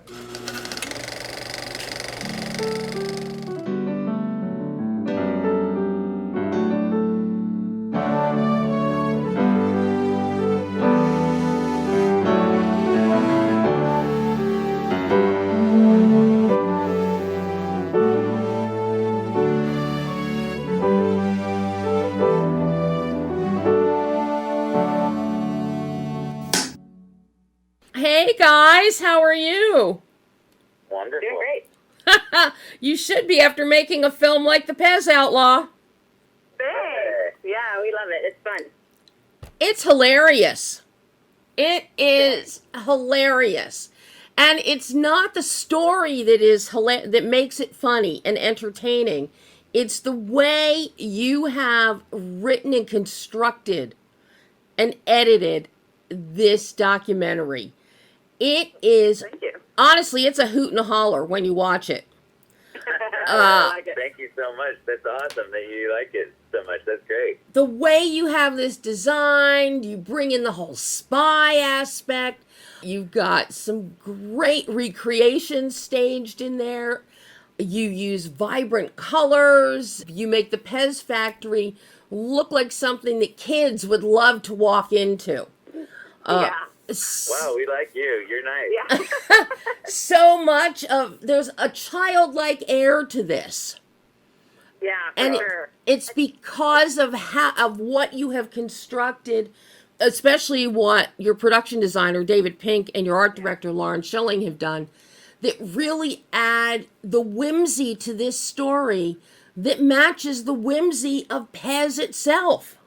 Hey guys, how are you? Wonderful. Doing great. You should be after making a film like the PEZ Outlaw. Thanks. Yeah, we love it. It's fun. It's hilarious. It is hilarious. And it's not the story that is that makes it funny and entertaining. It's the way you have written and constructed and edited this documentary. It is, Thank you. honestly, it's a hoot and a holler when you watch it. I like it. Thank you so much. That's awesome that you like it so much. That's great. The way you have this designed, you bring in the whole spy aspect. You've got some great recreations staged in there. You use vibrant colors. You make the Pez factory look like something that kids would love to walk into. Yeah. Wow, we like you. You're nice. Yeah. So much of, there's a childlike air to this. Yeah, for And sure. it's because of what you have constructed, especially what your production designer David Pink and your art director Lauren Schilling have done, that really add the whimsy to this story that matches the whimsy of Pez itself.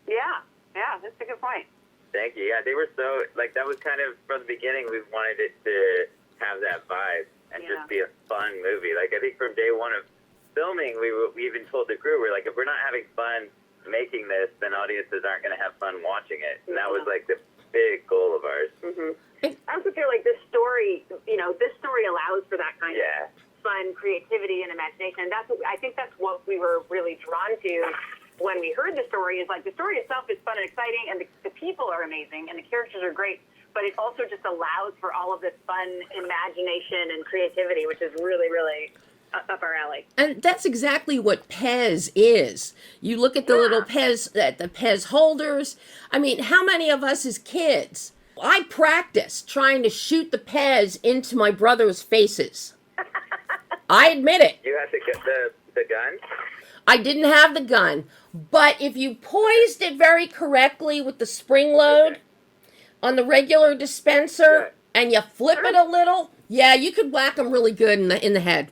Yeah, that's a good point. Thank you. Yeah, they were so, like, that was kind of, from the beginning, we wanted it to have that vibe and just be a fun movie. Like, I think from day one of filming, we even told the crew, we're like, if we're not having fun making this, then audiences aren't going to have fun watching it. And that was, like, the big goal of ours. Mm-hmm. I also feel like this story allows for that kind of fun, creativity, and imagination. I think that's what we were really drawn to when we heard the story, is like the story itself is fun and exciting, and the people are amazing, and the characters are great, but it also just allows for all of this fun imagination and creativity, which is really, really up our alley. And that's exactly what Pez is. You look at the little Pez, the Pez holders. I mean, how many of us as kids, I practiced trying to shoot the Pez into my brother's faces. I admit it. You had to get the gun? I didn't have the gun, but if you poised it very correctly with the spring load on the regular dispenser and you flip it a little, you could whack them really good in the head.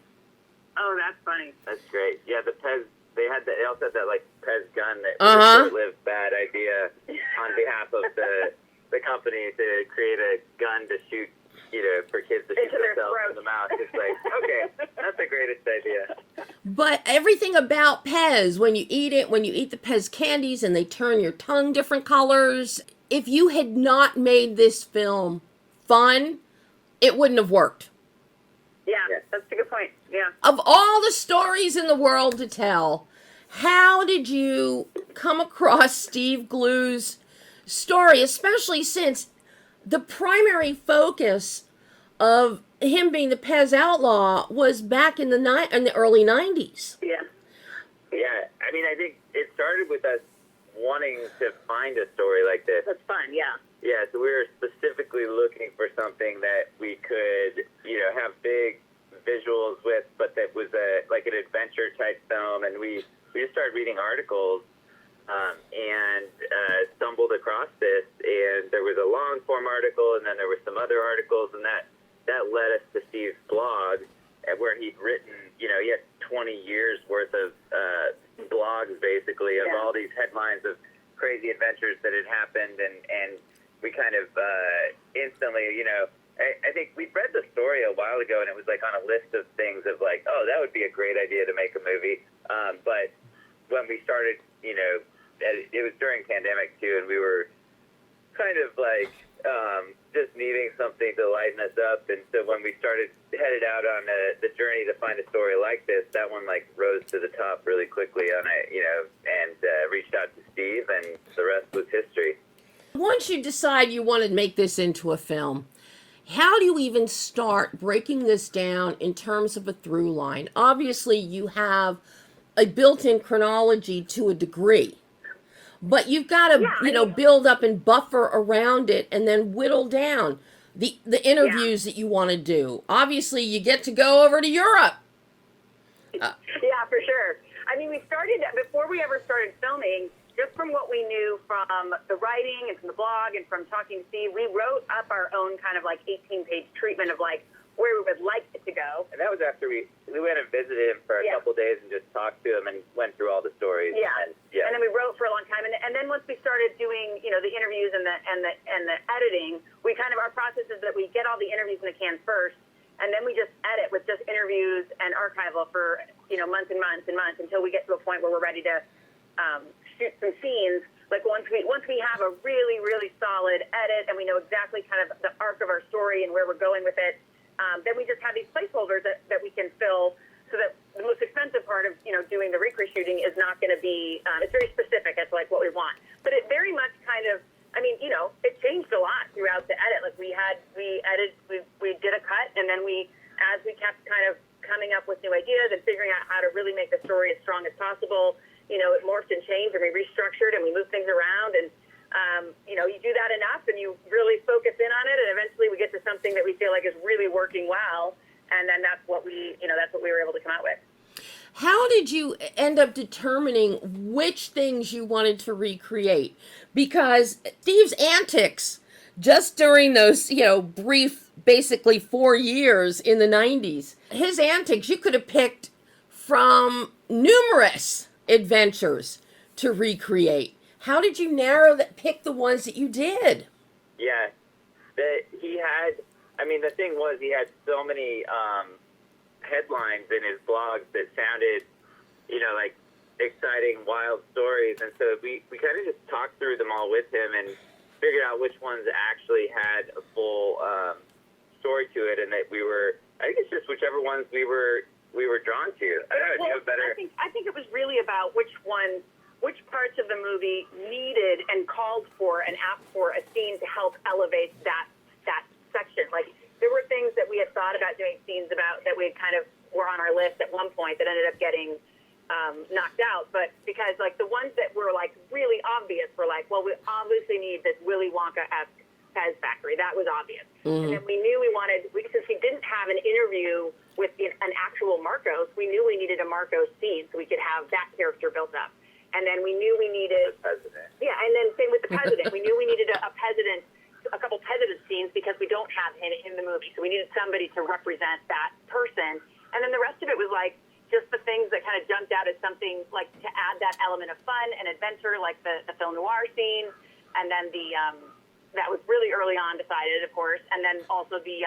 Oh, that's funny. That's great. Yeah, the Pez, they also had that, like, Pez gun that was a short-lived bad idea on behalf of the company to create a gun to shoot, for kids to shoot themselves in the mouth. It's like, okay, that's the greatest idea. But everything about Pez, when you eat the Pez candies and they turn your tongue different colors, if you had not made this film fun, it wouldn't have worked. Yeah, that's a good point. Yeah. Of all the stories in the world to tell, how did you come across Steve Glew's story, especially since the primary focus of him being the Pez Outlaw was back in the early 90s? Yeah. Yeah, I mean, I think it started with us wanting to find a story like this. That's fun, yeah. Yeah, so we were specifically looking for something that we could, have big visuals with, but that was like an adventure type film. And we just started reading articles and stumbled across this. And there was a long form article, and then there were some other articles, and that led us to Steve's blog, where he'd written, he had 20 years worth of blogs basically of all these headlines of crazy adventures that had happened, and we kind of instantly, I think we read the story a while ago, and it was like on a list of things of like, oh, that would be a great idea to make a movie. But when we started, it was during pandemic too, and we were kind of like just needing something to lighten us up. And so when we started headed out on the journey to find a story like this, that one like rose to the top really quickly on it, and reached out to Steve, and the rest was history. Once you decide you want to make this into a film, How do you even start breaking this down in terms of a through line? Obviously, you have a built-in chronology to a degree, but you've got to, build up and buffer around it and then whittle down the interviews that you want to do. Obviously, you get to go over to Europe. Yeah, for sure. I mean, we started, before we ever started filming, just from what we knew from the writing and from the blog and from talking to Steve, we wrote up our own kind of like 18-page treatment of like where we would like it to go. And that was after we went and visited him for a couple days and just talked to him and went through all the stories. Yeah. And then we wrote for a long time. And then once we started doing, the interviews and the editing, we kind of, our process is that we get all the interviews in the can first, and then we just edit with just interviews and archival for, months and months and months until we get to a point where we're ready to shoot some scenes. Like once we have a really, really solid edit and we know exactly kind of the arc of our story and where we're going with it, then we just have these placeholders that we can fill, so that the most expensive part of, doing the re-shooting is not going to be, it's very specific as to like what we want. But it very much kind of, it changed a lot throughout the edit. Like we did a cut, and then as we kept kind of coming up with new ideas and figuring out how to really make the story as strong as possible, it morphed and changed, and we restructured and we moved things around, and you do that enough and you really focus in on it, and eventually we get to something that we feel like is really working well, and then that's what we were able to come out with. How did you end up determining which things you wanted to recreate? Because Steve's antics just during those, brief, basically 4 years in the 90s, his antics, you could have picked from numerous adventures to recreate. How did you pick the ones that you did? Yeah, the thing was, he had so many headlines in his blogs that sounded, like exciting, wild stories. And so we kind of just talked through them all with him and figured out which ones actually had a full story to it, and that I think it's just whichever ones we were drawn to. I don't know, do you have better? I think it was really about which parts of the movie needed and called for and asked for a scene to help elevate that section. Like, there were things that we had thought about doing scenes about that we kind of were on our list at one point that ended up getting knocked out. But because, like, the ones that were, like, really obvious were like, well, we obviously need this Willy Wonka-esque Pez factory. That was obvious. Mm-hmm. And then we knew since we didn't have an interview with an actual Marcos, we knew we needed a Marcos scene so we could have that character built up. And then we knew we needed... The Pezident. Yeah, and then same with the Pezident. We knew we needed a couple Pezident scenes because we don't have him in the movie. So we needed somebody to represent that person. And then the rest of it was like just the things that kind of jumped out as something like to add that element of fun and adventure, like the film noir scene. And then that was really early on decided, of course. And then also the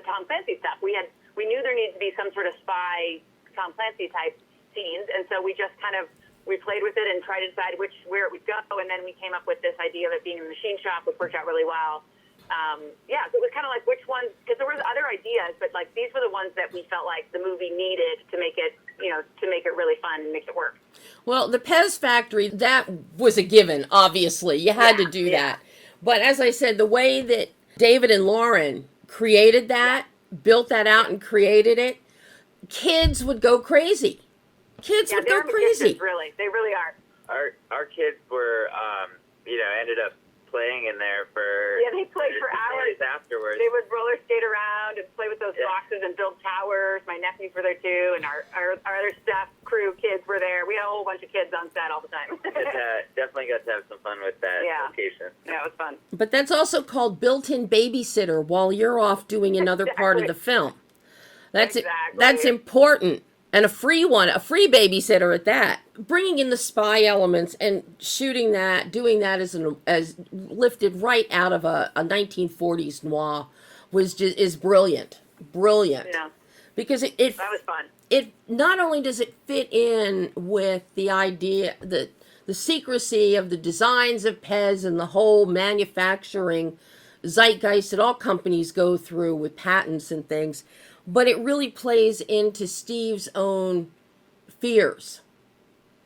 Tom Clancy stuff. We knew there needed to be some sort of spy Tom Clancy type scenes. And so we just kind of, we played with it and tried to decide where it would go, and then we came up with this idea of it being a machine shop, which worked out really well. So it was kind of like which ones, because there were other ideas, but like these were the ones that we felt like the movie needed to make it, to make it really fun and make it work. Well, the Pez factory, that was a given, obviously. You had to do that. But as I said, the way that David and Lauren created that, built that out and created it, kids would go crazy. Kids would go crazy. Really, they really are. Our kids were, ended up playing in there for... Yeah, they played for hours afterwards. They would roller skate around and play with those boxes and build towers. My nephews were there too, and our other staff crew kids were there. We had a whole bunch of kids on set all the time. Definitely got to have some fun with that location. Yeah, it was fun. But that's also called built-in babysitter while you're off doing another part of the film. That's important. And a free babysitter at that. Bringing in the spy elements and shooting that, doing that as lifted right out of a 1940s noir is brilliant. Yeah. Because that was fun. It not only does it fit in with the idea, the secrecy of the designs of Pez and the whole manufacturing zeitgeist that all companies go through with patents and things, but it really plays into Steve's own fears.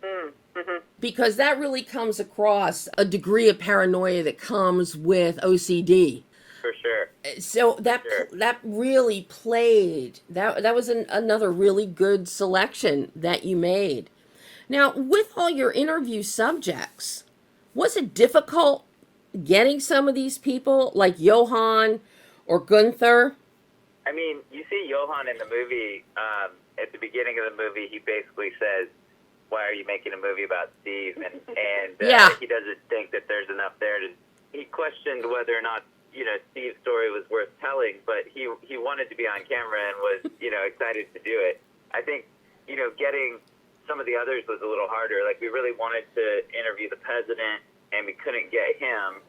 Mm-hmm. Because that really comes across a degree of paranoia that comes with OCD. For sure. So Sure. that really played. That was another really good selection that you made. Now, with all your interview subjects, was it difficult getting some of these people like Johann or Gunther? I mean, you see Johan in the movie. At the beginning of the movie, he basically says, "Why are you making a movie about Steve?" And Yeah. he doesn't think that there's enough there to. He questioned whether or not Steve's story was worth telling, but he wanted to be on camera and was excited to do it. I think getting some of the others was a little harder. Like we really wanted to interview the Pezident, and we couldn't get him.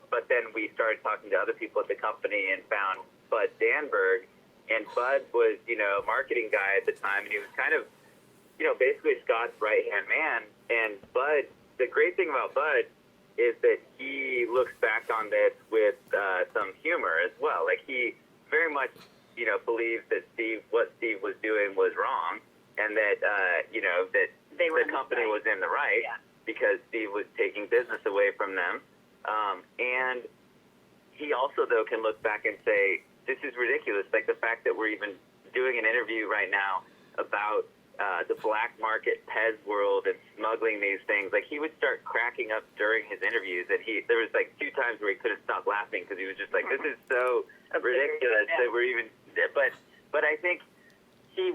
But then we started talking to other people at the company and found Bud Danberg, and Bud was a marketing guy at the time, and he was kind of basically Scott's right-hand man. And Bud, the great thing about Bud is that he looks back on this with some humor as well. Like he very much, believes that what Steve was doing was wrong, and that that the company was in the right because Steve was taking business away from them. And he also though can look back and say, this is ridiculous. Like the fact that we're even doing an interview right now about the black market Pez world and smuggling these things. Like he would start cracking up during his interviews, and there was like 2 times where he couldn't stop laughing because he was just like, "This is so ridiculous that we're even." But I think he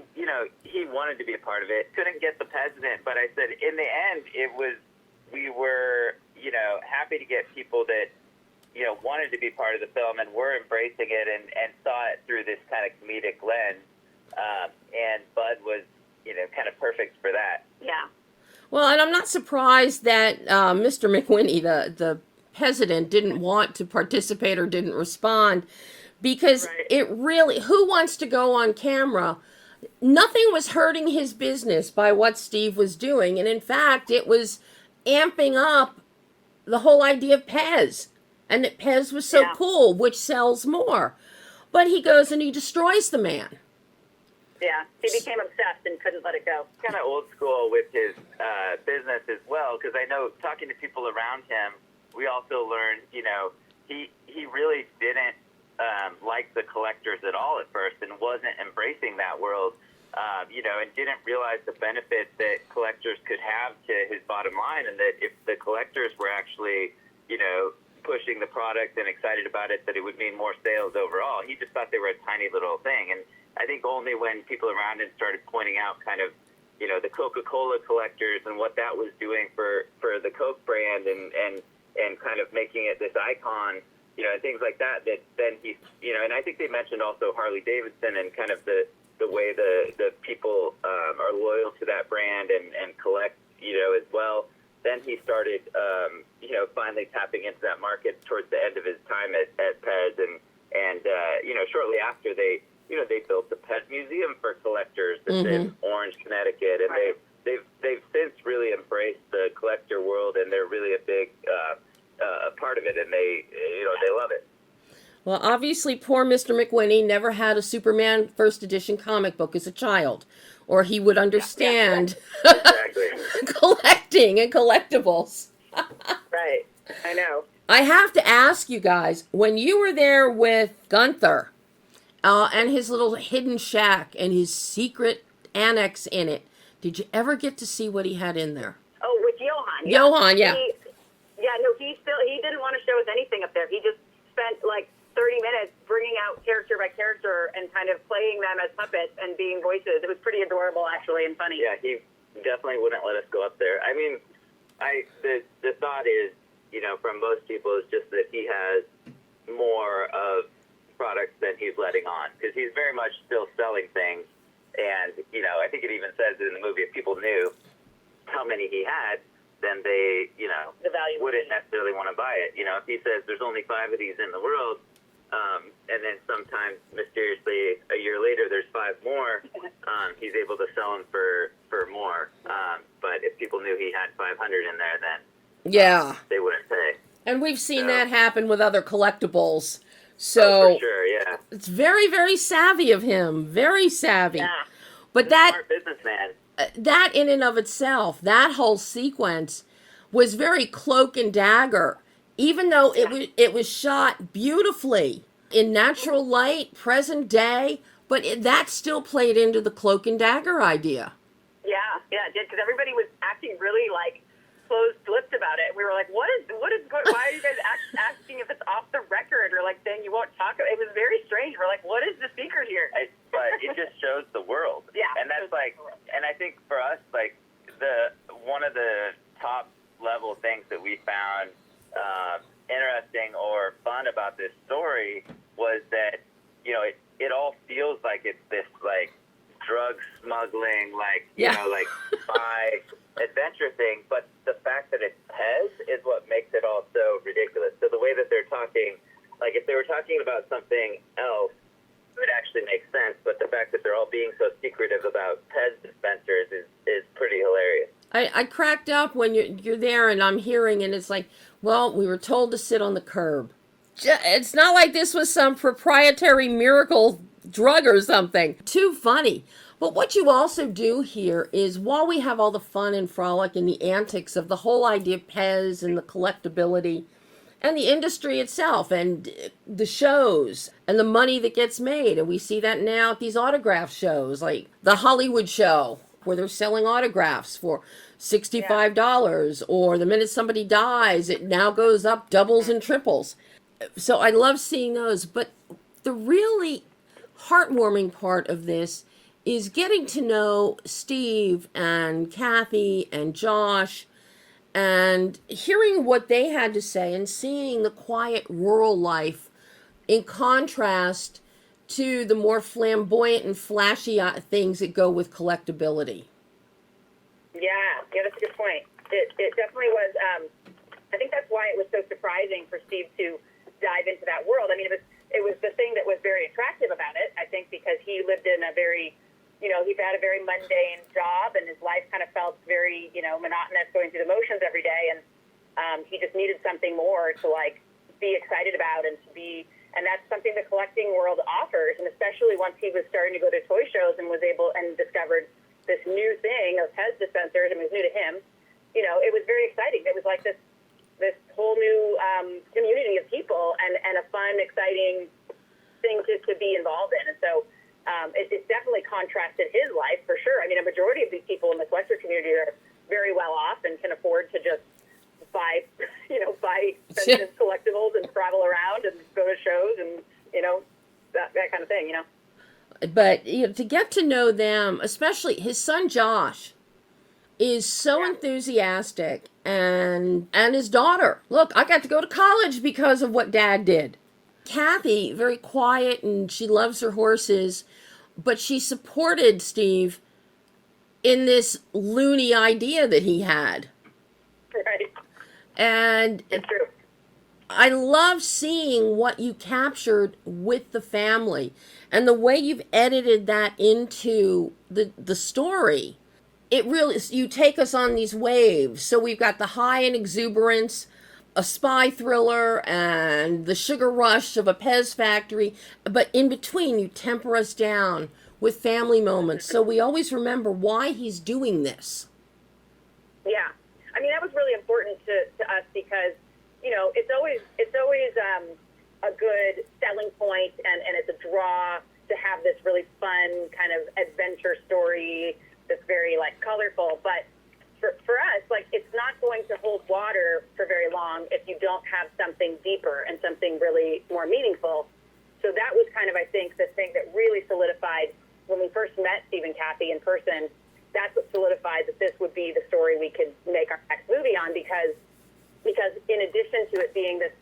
wanted to be a part of it. Couldn't get the Pezident, but I said in the end we were happy to get people that wanted to be part of the film and were embracing it and saw it through this kind of comedic lens. And Bud was kind of perfect for that. Yeah. Well, and I'm not surprised that Mr. McWhinney, the Pezident, didn't want to participate or didn't respond, because it really, who wants to go on camera? Nothing was hurting his business by what Steve was doing, and in fact, it was amping up the whole idea of Pez, and that Pez was so cool, which sells more. But he goes and he destroys the man. Yeah, he became obsessed and couldn't let it go. Kind of old school with his business as well, because I know talking to people around him, we also learned, he really didn't like the collectors at all at first and wasn't embracing that world, and didn't realize the benefit that collectors could have to his bottom line, and that if the collectors were actually, pushing the product and excited about it, that it would mean more sales overall. He just thought they were a tiny little thing. And I think only when people around him started pointing out kind of, the Coca-Cola collectors and what that was doing for the Coke brand and kind of making it this icon, and things like that, that then he, and I think they mentioned also Harley Davidson and kind of the way the people are loyal to that brand and collect, as well. Then he started, finally tapping into that market towards the end of his time at Pez, and shortly after they built the Pet Museum for collectors that's in Orange, Connecticut, and they've since really embraced the collector world, and they're really a big part of it, and they love it. Well, obviously, poor Mr. McWhinney never had a Superman first edition comic book as a child, or he would understand Exactly. collecting and collectibles. Right. I know. I have to ask you guys, when you were there with Gunther and his little hidden shack and his secret annex in it, did you ever get to see what he had in there? Oh, with Johann. Johann, yeah. He didn't want to show us anything up there. He just spent like 30 minutes bringing out character by character and kind of playing them as puppets and being voices. It was pretty adorable, actually, and funny. Yeah, he definitely wouldn't let us go up there. I mean, the thought is, from most people, is just that he has more of products than he's letting on, because he's very much still selling things. And, I think it even says in the movie, if people knew how many he had, then they, the value wouldn't necessarily want to buy it. If he says there's only 5 of these in the world, and then sometimes mysteriously a year later there's 5 more, he's able to sell them for more. But if people knew he had 500 in there, then they wouldn't pay. And we've seen that happen with other collectibles. So for sure, yeah. It's very, very savvy of him. Very savvy. Yeah. But He's a smart businessman. That in and of itself, that whole sequence was very cloak and dagger, even though it was shot beautifully. in natural light, present day, but that still played into the cloak and dagger idea. Yeah, it did, because everybody was acting really like closed-lipped about it. We were like, why are you guys asking if it's off the record, or like saying you won't talk about it? It was very strange. We're like, what is the secret here? But it just shows the world. Yeah. And that's like, and I think for us, like, one of the top level things that we found interesting or fun about this story was that, you know, it all feels like it's this like drug smuggling, like, you know, like spy adventure thing, but the fact that it's Pez is what makes it all so ridiculous. So the way that they're talking, like if they were talking about something else, it would actually make sense, but the fact that they're all being so secretive about Pez dispensers is pretty hilarious. I cracked up when you're there and I'm hearing, and it's like, well, we were told to sit on the curb. It's not like this was some proprietary miracle drug or something. Too funny. But what you also do here is, while we have all the fun and frolic and the antics of the whole idea of Pez and the collectability and the industry itself and the shows and the money that gets made, and we see that now at these autograph shows, like the Hollywood show, where they're selling autographs for $65, or the minute somebody dies, it now goes up doubles and triples. So I love seeing those. But the really heartwarming part of this is getting to know Steve and Kathy and Josh and hearing what they had to say and seeing the quiet rural life in contrast to the more flamboyant and flashy things that go with collectability. Yeah, that's a good point. It definitely was. I think that's why it was so surprising for Steve to dive into that world. I mean, it was the thing that was very attractive about it, I think, because he lived in a very, he had a very mundane job, and his life kind of felt very, monotonous, going through the motions every day, and he just needed something more to, like, be excited about and to be, and that's something the collecting world offers, and especially once he was starting to go to toy shows and was able and discovered this new thing of Pez dispensers, and it was new to him, it was very exciting. It was like this whole new community of people and a fun, exciting thing to be involved in. And so it definitely contrasted his life, for sure. I mean, a majority of these people in the collector community are very well off and can afford to just buy expensive collectibles and travel around and go to shows and, that kind of thing, But to get to know them, especially his son Josh, is so enthusiastic, and his daughter. Look, I got to go to college because of what Dad did. Kathy, very quiet, and she loves her horses, but she supported Steve in this loony idea that he had. Right. And it's true. I love seeing what you captured with the family and the way you've edited that into the story. It really, you take us on these waves. So we've got the high and exuberance, a spy thriller, and the sugar rush of a Pez factory. But in between, you temper us down with family moments. So we always remember why he's doing this. Yeah. I mean, that was really important to us because, it's always a good selling point and it's a draw to have this really fun kind of adventure story that's very, like, colorful. But for us, like, it's not going to hold water for very long if you don't have something deeper and something really more meaningful. So that was kind of, I think, the thing that really solidified when we first met Steve and Kathy in person. That's what solidified that this would be the story we could make our next movie on, because in addition to it being this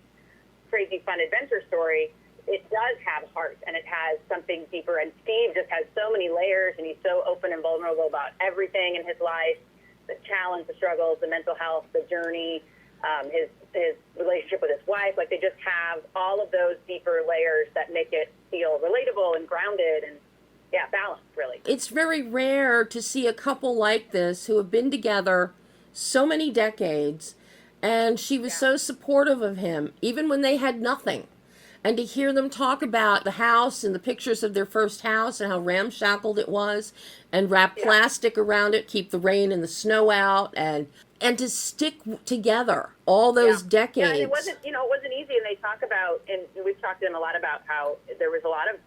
crazy fun adventure story, it does have heart and it has something deeper. And Steve just has so many layers, and he's so open and vulnerable about everything in his life, the challenge, the struggles, the mental health, the journey, his relationship with his wife. Like, they just have all of those deeper layers that make it feel relatable and grounded and, balanced, really. It's very rare to see a couple like this who have been together so many decades, and she was so supportive of him, even when they had nothing. And to hear them talk about the house and the pictures of their first house and how ramshackled it was, and wrap plastic around it, keep the rain and the snow out, and and to stick together all those decades. Yeah, and it wasn't, it wasn't easy. And they talk about, and we've talked to them a lot about how there was a lot of,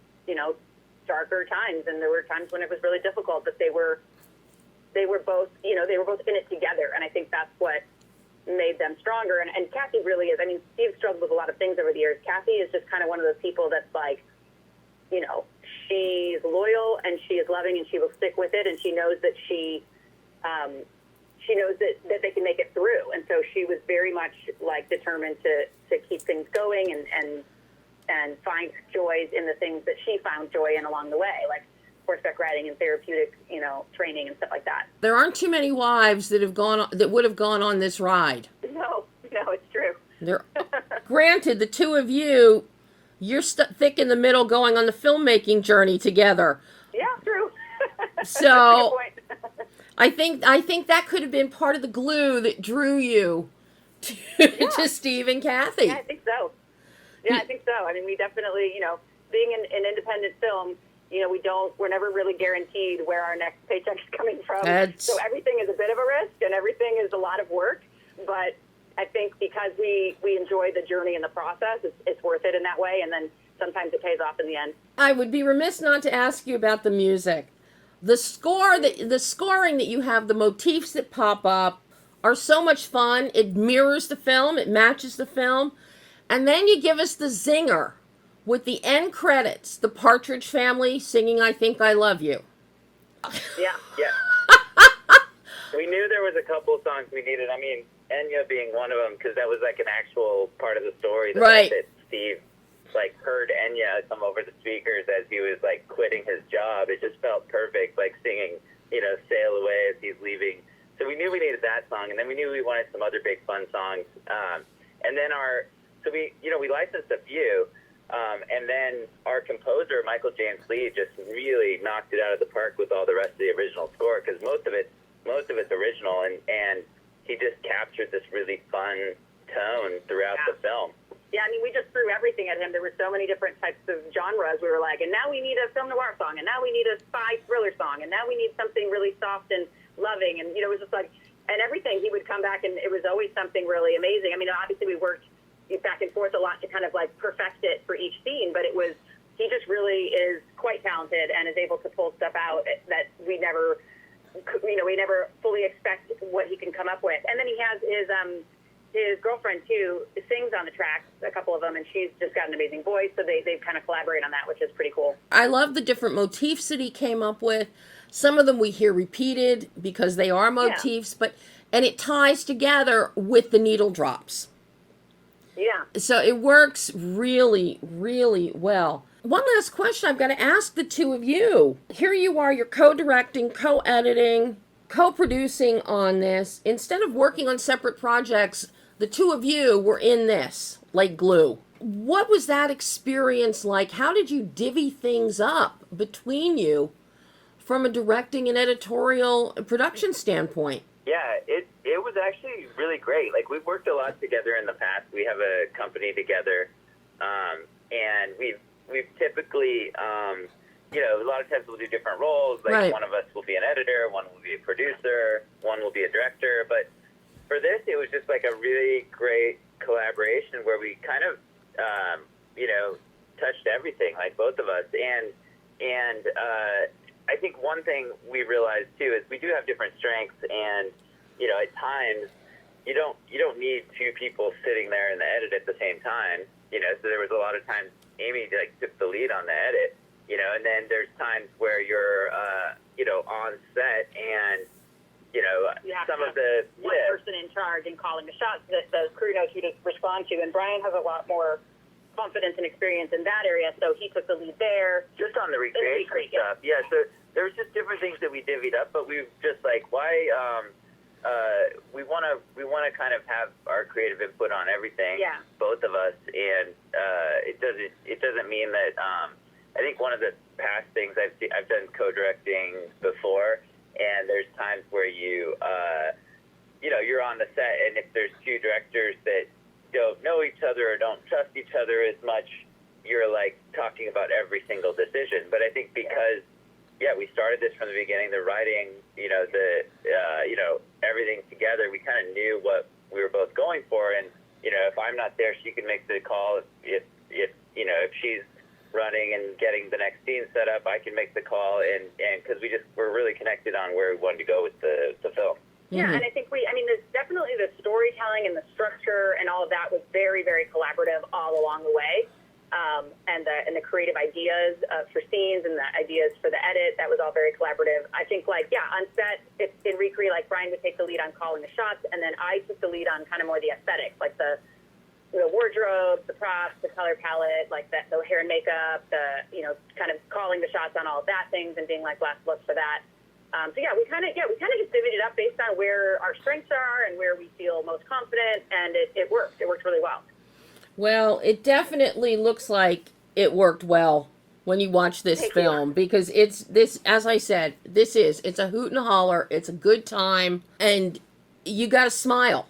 darker times, and there were times when it was really difficult, but they were both, they were both in it together. And I think that's what made them stronger. And Kathy really is. I mean, Steve struggled with a lot of things over the years. Kathy is just kind of one of those people that's like, she's loyal and she is loving and she will stick with it. And she knows that she knows that they can make it through. And so she was very much like determined to keep things going and find joys in the things that she found joy in along the way, like horseback riding and therapeutic, training and stuff like that. There aren't too many wives that would have gone on this ride. No, it's true. Granted, the two of you, you're thick in the middle going on the filmmaking journey together. Yeah, true. So I think that could have been part of the glue that drew you to Steve and Kathy. Yeah, I think so. I think so. I mean, we definitely, being an independent film, we're never really guaranteed where our next paycheck is coming from. So everything is a bit of a risk and everything is a lot of work. But I think because we enjoy the journey and the process, it's worth it in that way. And then sometimes it pays off in the end. I would be remiss not to ask you about the music. The scoring that you have, the motifs that pop up are so much fun. It mirrors the film. It matches the film. And then you give us the zinger with the end credits, the Partridge Family singing I Think I Love You. Yeah. We knew there was a couple of songs we needed. I mean, Enya being one of them, because that was like an actual part of the story. The fact that Steve heard Enya come over the speakers as he was quitting his job. It just felt perfect, singing, Sail Away as he's leaving. So we knew we needed that song, and then we knew we wanted some other big fun songs. And then we licensed a few, and then our composer, Michael James Lee, just really knocked it out of the park with all the rest of the original score, because most of it's original, and he just captured this really fun tone throughout the film. Yeah, I mean, we just threw everything at him. There were so many different types of genres. We were like, and now we need a film noir song, and now we need a spy thriller song, and now we need something really soft and loving. And, it was just and everything, he would come back, and it was always something really amazing. I mean, obviously we worked back and forth a lot to kind of perfect it for each scene, but he just really is quite talented and is able to pull stuff out that we never fully expect what he can come up with. And then he has his girlfriend too sings on the tracks, a couple of them, and she's just got an amazing voice, so they kind of collaborate on that, which is pretty cool. I love the different motifs that he came up with. Some of them we hear repeated because they are motifs, and it ties together with the needle drops. Yeah. So it works really, really well. One last question I've got to ask the two of you. Here you are, you're co-directing, co-editing, co-producing on this. Instead of working on separate projects, the two of you were in this like glue. What was that experience like? How did you divvy things up between you from a directing and editorial production standpoint? Yeah, it was actually really great. We've worked a lot together in the past. We have a company together, and we've typically, a lot of times we'll do different roles. One of us will be an editor, one will be a producer, one will be a director. But for this, it was just a really great collaboration where we kind of, touched everything, both of us. And I think one thing we realized too is we do have different strengths, and at times you don't need two people sitting there in the edit at the same time. So there was a lot of times Amy took the lead on the edit, and then there's times where you're on set and some of the one person in charge and calling the shots that the crew knows who to respond to, and Brian has a lot more confidence and experience in that area, so he took the lead there. Just on the recreation stuff, yeah. So there was just different things that we divvied up, but we just we want to kind of have our creative input on everything, both of us, and it doesn't mean that. I think one of the past things I've done co-directing before, and there's times where you're on the set, and if there's two directors that don't know each other or don't trust each other as much, you're talking about every single decision. But I think because we started this from the beginning. The writing, everything together. We kind of knew what we were both going for, and if I'm not there, she can make the call. If she's running and getting the next scene set up, I can make the call, and because we're really connected on where we wanted to go with the film. Yeah, and I think there's definitely the storytelling and the structure and all of that was very, very collaborative all along the way. And the creative ideas for scenes and the ideas for the edit, that was all very collaborative. I think, on set, in Recre, Brian would take the lead on calling the shots, and then I took the lead on kind of more the aesthetics, like the wardrobe, the props, the color palette, the hair and makeup, kind of calling the shots on all of that things and being last look for that. We kind of just divvied it up based on where our strengths are and where we feel most confident, and it worked. It worked really well. Well, it definitely looks like it worked well when you watch this film, because it's this, as I said, it's a hoot and a holler. It's a good time, and you got to smile.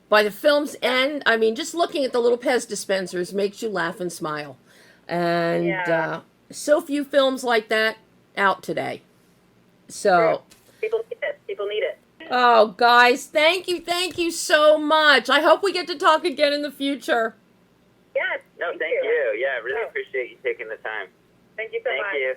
By the film's end, I mean, just looking at the little Pez dispensers makes you laugh and smile. And so few films like that out today. So people need it. People need it. Oh, guys, thank you so much. I hope we get to talk again in the future. Yes. No, thank you. Yeah, I really appreciate you taking the time. Thank you so much. Thank you.